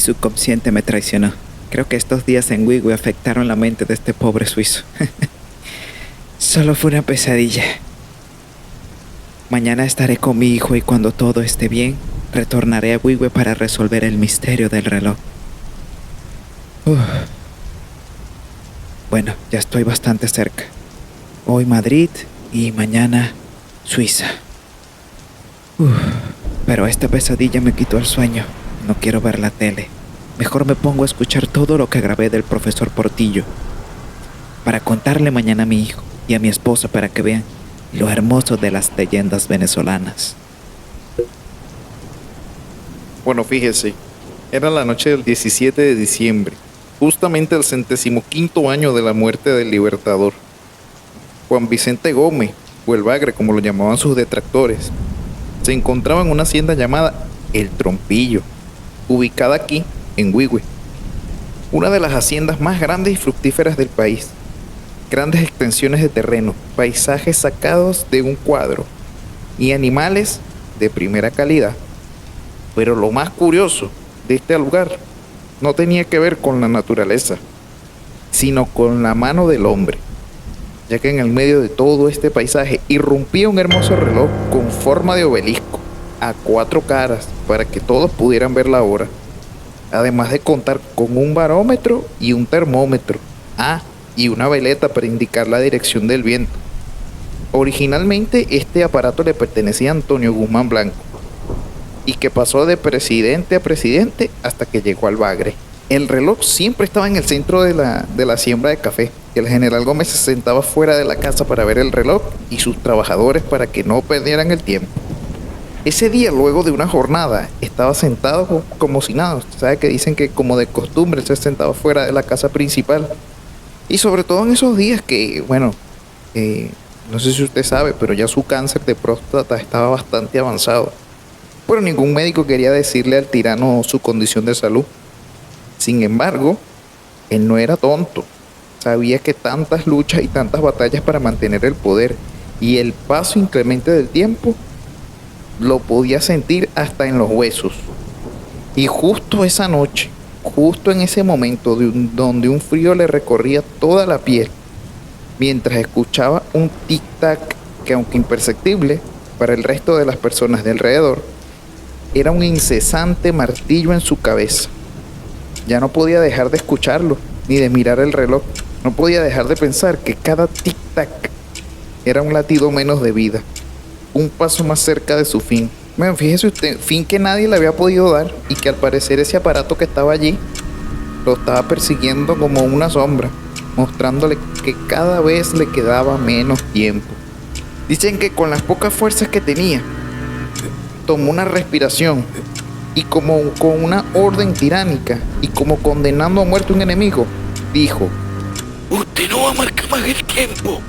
subconsciente me traicionó. Creo que estos días en Wigwe afectaron la mente de este pobre suizo. Solo fue una pesadilla. Mañana estaré con mi hijo y cuando todo esté bien, retornaré a Wigwe para resolver el misterio del reloj. Uf. Bueno, ya estoy bastante cerca. Hoy Madrid y mañana Suiza. Pero esta pesadilla me quitó el sueño. No quiero ver la tele. Mejor me pongo a escuchar todo lo que grabé del profesor Portillo para contarle mañana a mi hijo y a mi esposa para que vean lo hermoso de las leyendas venezolanas. Bueno, fíjese, era la noche del 17 de diciembre, justamente el 105º año de la muerte del Libertador. Juan Vicente Gómez, o el Bagre como lo llamaban sus detractores, se encontraba en una hacienda llamada El Trompillo, ubicada aquí en Wigwe, una de las haciendas más grandes y fructíferas del país. Grandes extensiones de terreno, paisajes sacados de un cuadro y animales de primera calidad. Pero lo más curioso de este lugar no tenía que ver con la naturaleza, sino con la mano del hombre, ya que en el medio de todo este paisaje irrumpía un hermoso reloj con forma de obelisco, a 4 caras, para que todos pudieran ver la hora, además de contar con un barómetro y un termómetro, y una veleta para indicar la dirección del viento. Originalmente este aparato le pertenecía a Antonio Guzmán Blanco, y que pasó de presidente a presidente hasta que llegó al Bagre. El reloj siempre estaba en el centro de la siembra de café. El general Gómez se sentaba fuera de la casa para ver el reloj y sus trabajadores para que no perdieran el tiempo. Ese día, luego de una jornada, estaba sentado como si nada. Usted sabe que dicen que como de costumbre se sentaba fuera de la casa principal. Y sobre todo en esos días que, no sé si usted sabe, pero ya su cáncer de próstata estaba bastante avanzado. Pero ningún médico quería decirle al tirano su condición de salud. Sin embargo, él no era tonto. Sabía que tantas luchas y tantas batallas para mantener el poder y el paso inclemente del tiempo lo podía sentir hasta en los huesos. Y justo esa noche, justo en ese momento donde un frío le recorría toda la piel, mientras escuchaba un tic-tac que, aunque imperceptible para el resto de las personas de alrededor, era un incesante martillo en su cabeza. Ya no podía dejar de escucharlo, ni de mirar el reloj. No podía dejar de pensar que cada tic-tac era un latido menos de vida, un paso más cerca de su fin. Bueno, fíjese usted, fin que nadie le había podido dar y que al parecer ese aparato que estaba allí lo estaba persiguiendo como una sombra, mostrándole que cada vez le quedaba menos tiempo. Dicen que con las pocas fuerzas que tenía, tomó una respiración y como con una orden tiránica y como condenando a muerte a un enemigo, dijo: Usted no va a marcar más el tiempo.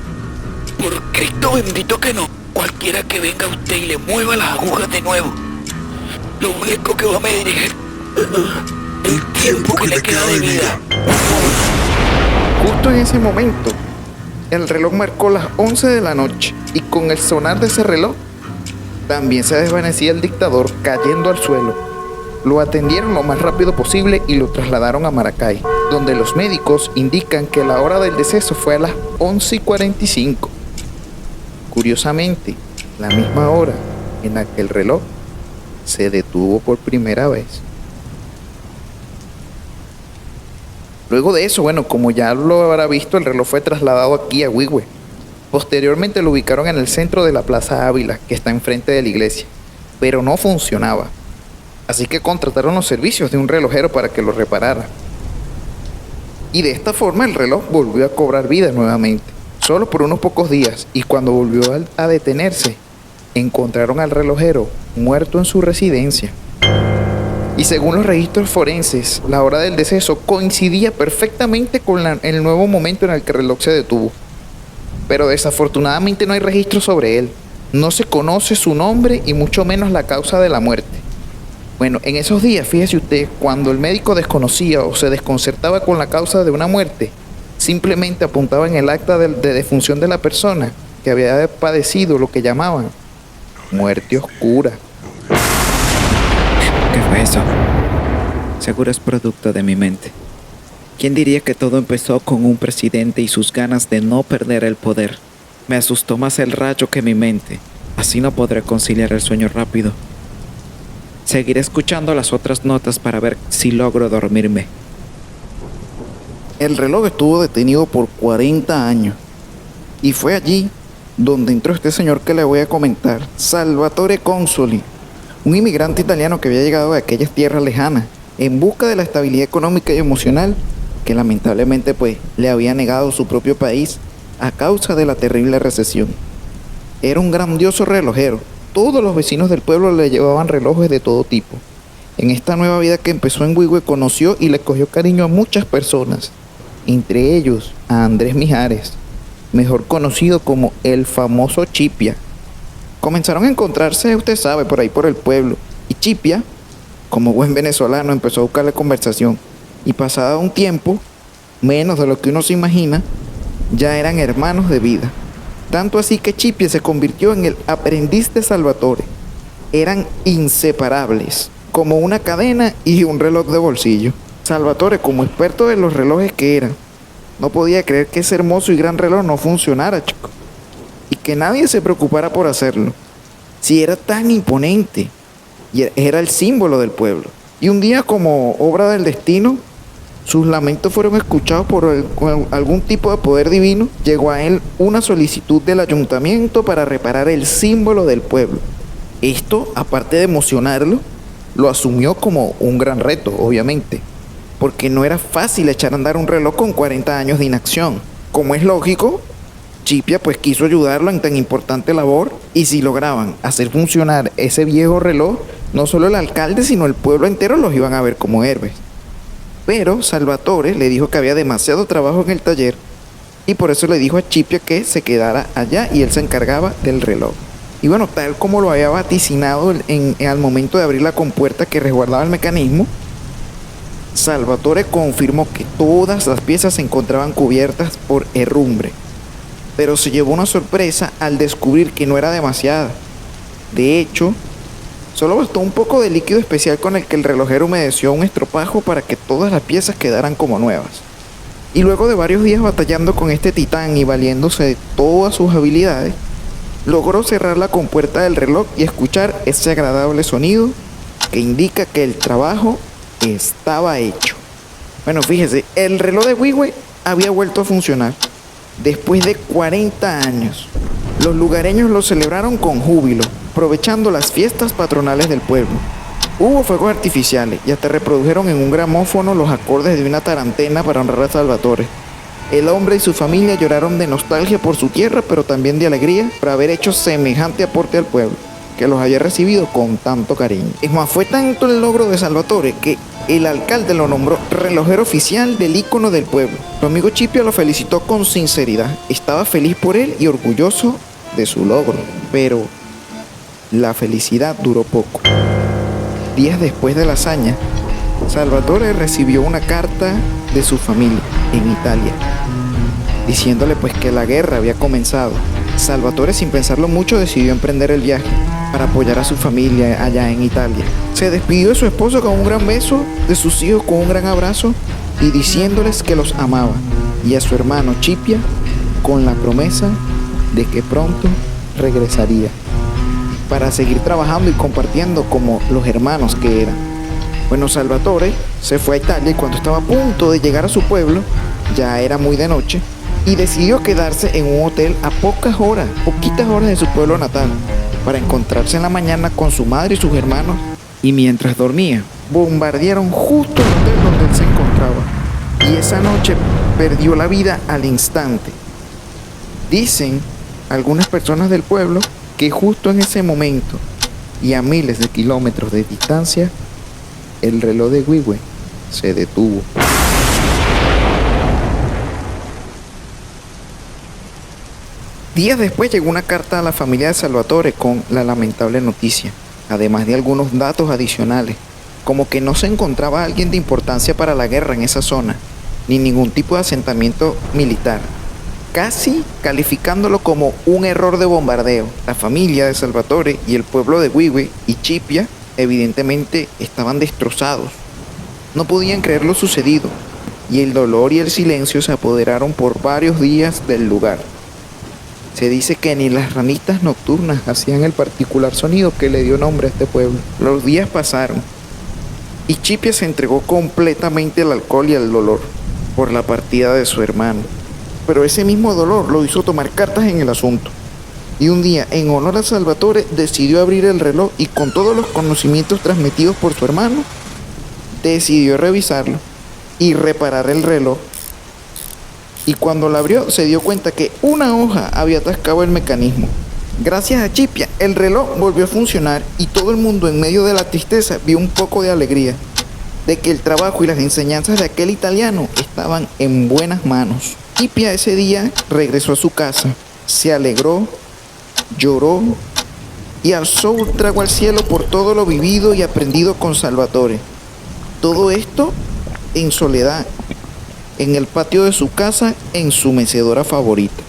Por Cristo bendito que no. Cualquiera que venga a usted y le mueva las agujas de nuevo, lo único que va a medir es el tiempo que le queda de vida. Justo en ese momento, el reloj marcó las 11 de la noche y con el sonar de ese reloj, también se desvanecía el dictador cayendo al suelo. Lo atendieron lo más rápido posible y lo trasladaron a Maracay, donde los médicos indican que la hora del deceso fue a las 11:45. Curiosamente, la misma hora en la que el reloj se detuvo por primera vez. Luego de eso, como ya lo habrá visto, el reloj fue trasladado aquí a Wigwe. Posteriormente lo ubicaron en el centro de la Plaza Ávila, que está enfrente de la iglesia, pero no funcionaba. Así que contrataron los servicios de un relojero para que lo reparara. Y de esta forma el reloj volvió a cobrar vida nuevamente, solo por unos pocos días, y cuando volvió a detenerse, encontraron al relojero muerto en su residencia. Y según los registros forenses, la hora del deceso coincidía perfectamente con el nuevo momento en el que el reloj se detuvo. Pero desafortunadamente no hay registro sobre él. No se conoce su nombre y mucho menos la causa de la muerte. En esos días, fíjese usted, cuando el médico desconocía o se desconcertaba con la causa de una muerte, simplemente apuntaba en el acta de defunción de la persona que había padecido lo que llamaban muerte oscura. ¿Qué fue eso? Seguro es producto de mi mente. ¿Quién diría que todo empezó con un presidente y sus ganas de no perder el poder? Me asustó más el rayo que mi mente. Así no podré conciliar el sueño rápido. Seguiré escuchando las otras notas para ver si logro dormirme. El reloj estuvo detenido por 40 años. Y fue allí donde entró este señor que le voy a comentar, Salvatore Consoli, un inmigrante italiano que había llegado de aquellas tierras lejanas en busca de la estabilidad económica y emocional que lamentablemente pues le había negado su propio país a causa de la terrible recesión. Era un grandioso relojero. Todos los vecinos del pueblo le llevaban relojes de todo tipo. En esta nueva vida que empezó en Huigüe conoció y le cogió cariño a muchas personas, entre ellos a Andrés Mijares, mejor conocido como el famoso Chipia. Comenzaron a encontrarse, usted sabe, por ahí por el pueblo, y Chipia, como buen venezolano, empezó a buscarle conversación. Y pasado un tiempo, menos de lo que uno se imagina, ya eran hermanos de vida. Tanto así que Chipia se convirtió en el aprendiz de Salvatore. Eran inseparables, como una cadena y un reloj de bolsillo. Salvatore, como experto de los relojes que era, no podía creer que ese hermoso y gran reloj no funcionara, chico, y que nadie se preocupara por hacerlo. Si era tan imponente, y era el símbolo del pueblo. Y un día, como obra del destino, sus lamentos fueron escuchados por algún tipo de poder divino. Llegó a él una solicitud del ayuntamiento para reparar el símbolo del pueblo. Esto, aparte de emocionarlo, lo asumió como un gran reto, obviamente, porque no era fácil echar a andar un reloj con 40 años de inacción. Como es lógico, Chipia pues quiso ayudarlo en tan importante labor, y si lograban hacer funcionar ese viejo reloj, no solo el alcalde sino el pueblo entero los iban a ver como héroes. Pero Salvatore le dijo que había demasiado trabajo en el taller y por eso le dijo a Chipia que se quedara allá y él se encargaba del reloj. Y bueno, tal como lo había vaticinado al momento de abrir la compuerta que resguardaba el mecanismo, Salvatore confirmó que todas las piezas se encontraban cubiertas por herrumbre, pero se llevó una sorpresa al descubrir que no era demasiada. De hecho, solo bastó un poco de líquido especial con el que el relojero humedeció un estropajo para que todas las piezas quedaran como nuevas. Y luego de varios días batallando con este titán y valiéndose de todas sus habilidades, logró cerrar la compuerta del reloj y escuchar ese agradable sonido que indica que el trabajo estaba hecho. Bueno, fíjese, el reloj de Huigüe había vuelto a funcionar después de 40 años. Los lugareños lo celebraron con júbilo, aprovechando las fiestas patronales del pueblo. Hubo fuegos artificiales y hasta reprodujeron en un gramófono los acordes de una tarantela para honrar a Salvatore. El hombre y su familia lloraron de nostalgia por su tierra, pero también de alegría por haber hecho semejante aporte al pueblo, que los había recibido con tanto cariño. Es más, fue tanto el logro de Salvatore que el alcalde lo nombró relojero oficial del ícono del pueblo. Su amigo Chipia lo felicitó con sinceridad. Estaba feliz por él y orgulloso de su logro. Pero la felicidad duró poco. Días después de la hazaña, Salvatore recibió una carta de su familia en Italia, diciéndole pues que la guerra había comenzado. Salvatore, sin pensarlo mucho, decidió emprender el viaje para apoyar a su familia allá en Italia. Se despidió de su esposo con un gran beso, de sus hijos con un gran abrazo y diciéndoles que los amaba, y a su hermano Chipia con la promesa de que pronto regresaría para seguir trabajando y compartiendo como los hermanos que eran. Bueno, Salvatore se fue a Italia y cuando estaba a punto de llegar a su pueblo, ya era muy de noche, y decidió quedarse en un hotel a poquitas horas de su pueblo natal, para encontrarse en la mañana con su madre y sus hermanos. Y mientras dormía, bombardearon justo el hotel donde él se encontraba, y esa noche perdió la vida al instante. Dicen algunas personas del pueblo que justo en ese momento y a miles de kilómetros de distancia, el reloj de Huigüe se detuvo. Días después llegó una carta a la familia de Salvatore con la lamentable noticia, además de algunos datos adicionales, como que no se encontraba alguien de importancia para la guerra en esa zona, ni ningún tipo de asentamiento militar, casi calificándolo como un error de bombardeo. La familia de Salvatore y el pueblo de Huigüe y Chipia evidentemente estaban destrozados. No podían creer lo sucedido, y el dolor y el silencio se apoderaron por varios días del lugar. Se dice que ni las ranitas nocturnas hacían el particular sonido que le dio nombre a este pueblo. Los días pasaron, y Chipia se entregó completamente al alcohol y al dolor por la partida de su hermano. Pero ese mismo dolor lo hizo tomar cartas en el asunto. Y un día, en honor a Salvatore, decidió abrir el reloj y con todos los conocimientos transmitidos por su hermano, decidió revisarlo y reparar el reloj. Y cuando lo abrió, se dio cuenta que una hoja había atascado el mecanismo. Gracias a Chipia, el reloj volvió a funcionar y todo el mundo, en medio de la tristeza, vio un poco de alegría de que el trabajo y las enseñanzas de aquel italiano estaban en buenas manos. Chipia ese día regresó a su casa, se alegró, lloró y alzó un trago al cielo por todo lo vivido y aprendido con Salvatore. Todo esto en soledad, en el patio de su casa, en su mecedora favorita.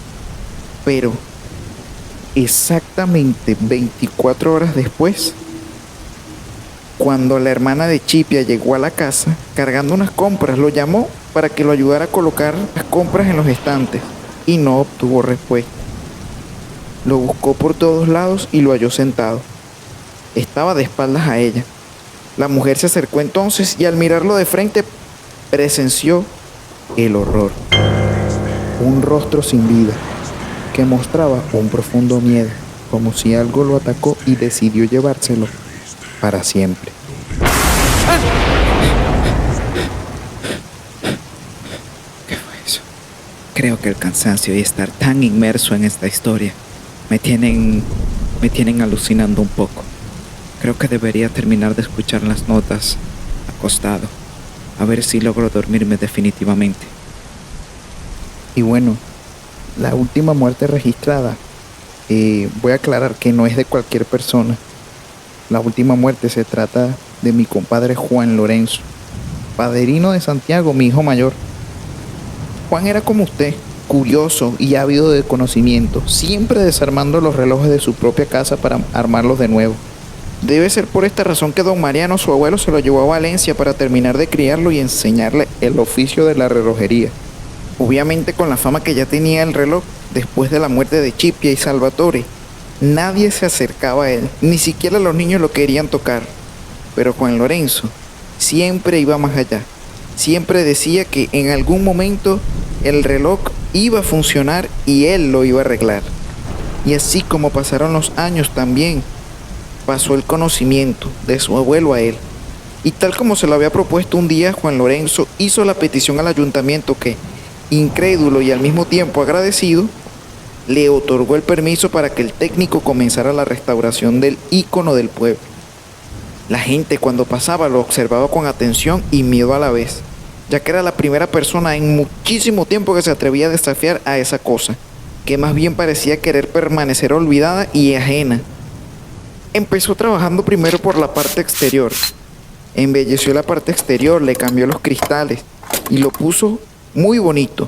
Pero exactamente 24 horas después, cuando la hermana de Chipia llegó a la casa cargando unas compras, lo llamó para que lo ayudara a colocar las compras en los estantes y no obtuvo respuesta. Lo buscó por todos lados y lo halló sentado. Estaba de espaldas a ella. La mujer se acercó entonces y al mirarlo de frente presenció el horror. Un rostro sin vida que mostraba un profundo miedo, como si algo lo atacó y decidió llevárselo para siempre. ¿Qué fue eso? Creo que el cansancio y estar tan inmerso en esta historia me tienen alucinando un poco. Creo que debería terminar de escuchar las notas acostado, a ver si logro dormirme definitivamente. Y bueno, la última muerte registrada, voy a aclarar que no es de cualquier persona. La última muerte se trata de mi compadre Juan Lorenzo, padrino de Santiago, mi hijo mayor. Juan era como usted, curioso y ávido de conocimiento, siempre desarmando los relojes de su propia casa para armarlos de nuevo. Debe ser por esta razón que don Mariano, su abuelo, se lo llevó a Valencia para terminar de criarlo y enseñarle el oficio de la relojería. Obviamente, con la fama que ya tenía el reloj, después de la muerte de Chipia y Salvatore, nadie se acercaba a él, ni siquiera los niños lo querían tocar. Pero Juan Lorenzo siempre iba más allá. Siempre decía que en algún momento el reloj iba a funcionar y él lo iba a arreglar. Y así como pasaron los años, también pasó el conocimiento de su abuelo a él. Y tal como se lo había propuesto un día, Juan Lorenzo hizo la petición al ayuntamiento que, incrédulo y al mismo tiempo agradecido, le otorgó el permiso para que el técnico comenzara la restauración del ícono del pueblo. La gente cuando pasaba lo observaba con atención y miedo a la vez, ya que era la primera persona en muchísimo tiempo que se atrevía a desafiar a esa cosa, que más bien parecía querer permanecer olvidada y ajena. Empezó trabajando primero por la parte exterior. Embelleció la parte exterior, le cambió los cristales y lo puso muy bonito.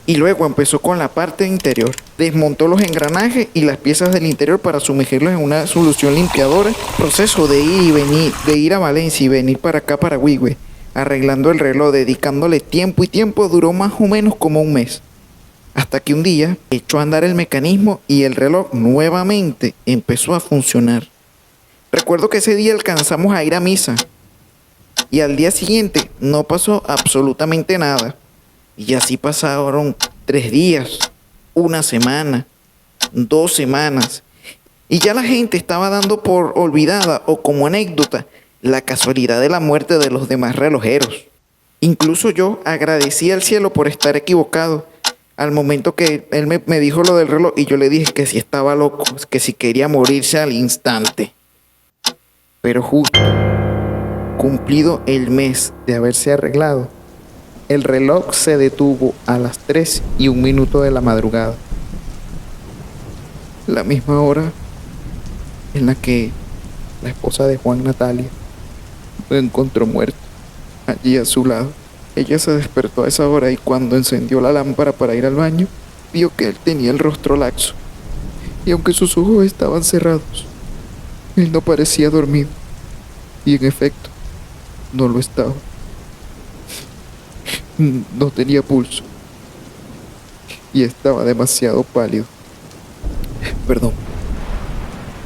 Y luego empezó con la parte interior. Desmontó los engranajes y las piezas del interior para sumergirlos en una solución limpiadora. Proceso de ir y venir, de ir a Valencia y venir para acá, para Huigüe, arreglando el reloj, dedicándole tiempo y tiempo, duró más o menos como un mes. Hasta que un día echó a andar el mecanismo y el reloj nuevamente empezó a funcionar. Recuerdo que ese día alcanzamos a ir a misa y al día siguiente no pasó absolutamente nada. Y así pasaron 3 días, 1 semana, 2 semanas. Y ya la gente estaba dando por olvidada o como anécdota la casualidad de la muerte de los demás relojeros. Incluso yo agradecí al cielo por estar equivocado. Al momento que él me dijo lo del reloj y yo le dije que si estaba loco, que si quería morirse al instante. Pero justo cumplido el mes de haberse arreglado, el reloj se detuvo a las 3:01 de la madrugada. La misma hora en la que la esposa de Juan, Natalia, lo encontró muerto allí a su lado. Ella se despertó a esa hora y cuando encendió la lámpara para ir al baño, vio que él tenía el rostro laxo. Y aunque sus ojos estaban cerrados, él no parecía dormido. Y en efecto, no lo estaba. No tenía pulso y estaba demasiado pálido. Perdón.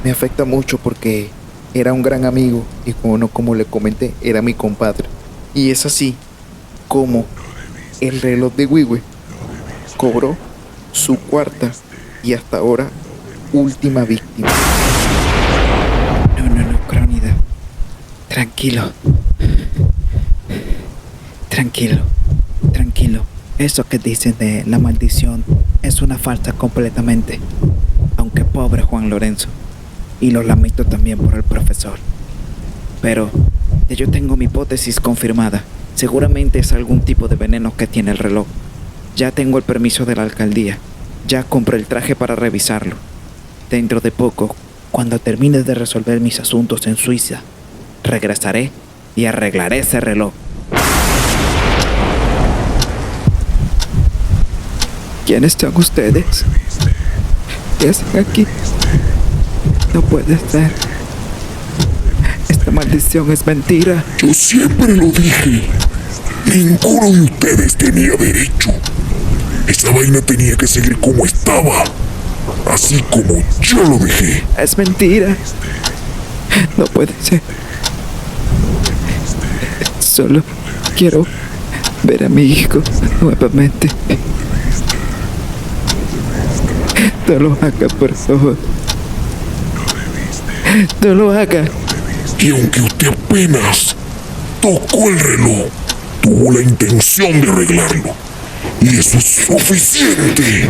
Me afecta mucho porque era un gran amigo y como le comenté, era mi compadre. Y es así como el reloj de Wiwe cobró su cuarta y hasta ahora última víctima. No, Crónida. Tranquilo. Tranquilo. Eso que dicen de la maldición es una falsa completamente. Aunque pobre Juan Lorenzo. Y lo lamento también por el profesor. Pero ya yo tengo mi hipótesis confirmada. Seguramente es algún tipo de veneno que tiene el reloj. Ya tengo el permiso de la alcaldía. Ya compré el traje para revisarlo. Dentro de poco, cuando termine de resolver mis asuntos en Suiza, regresaré y arreglaré ese reloj. ¿Quiénes son ustedes? ¿Qué hacen aquí? No puede ser. Esta maldición es mentira. Yo siempre lo dije. Ninguno de ustedes tenía derecho. Esa vaina tenía que seguir como estaba. Así como yo lo dejé. Es mentira. No puede ser. Solo quiero ver a mi hijo nuevamente. No lo haga, por favor. No lo haga. Y aunque usted apenas tocó el reloj, tuvo la intención de arreglarlo. Y eso es suficiente.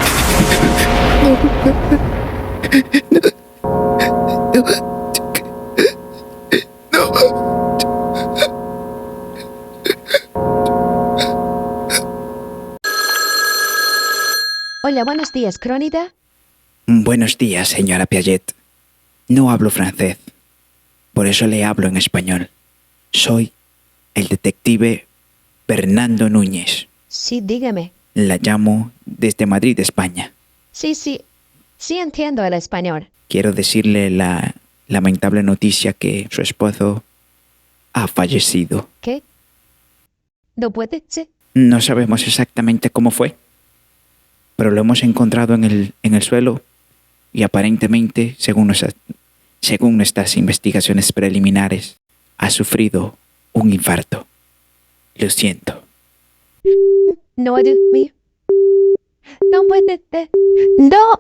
Hola, buenos días, Crónida. Buenos días, señora Piaget. No hablo francés. Por eso le hablo en español. Soy el detective Fernando Núñez. Sí, dígame. La llamo desde Madrid, España. Sí entiendo el español. Quiero decirle la lamentable noticia que su esposo ha fallecido. ¿Qué? ¿No puede ser? No sabemos exactamente cómo fue, pero lo hemos encontrado en el suelo y aparentemente, según nuestras investigaciones preliminares, ha sufrido un infarto. Lo siento. No, Dios mío. No puede ser. No.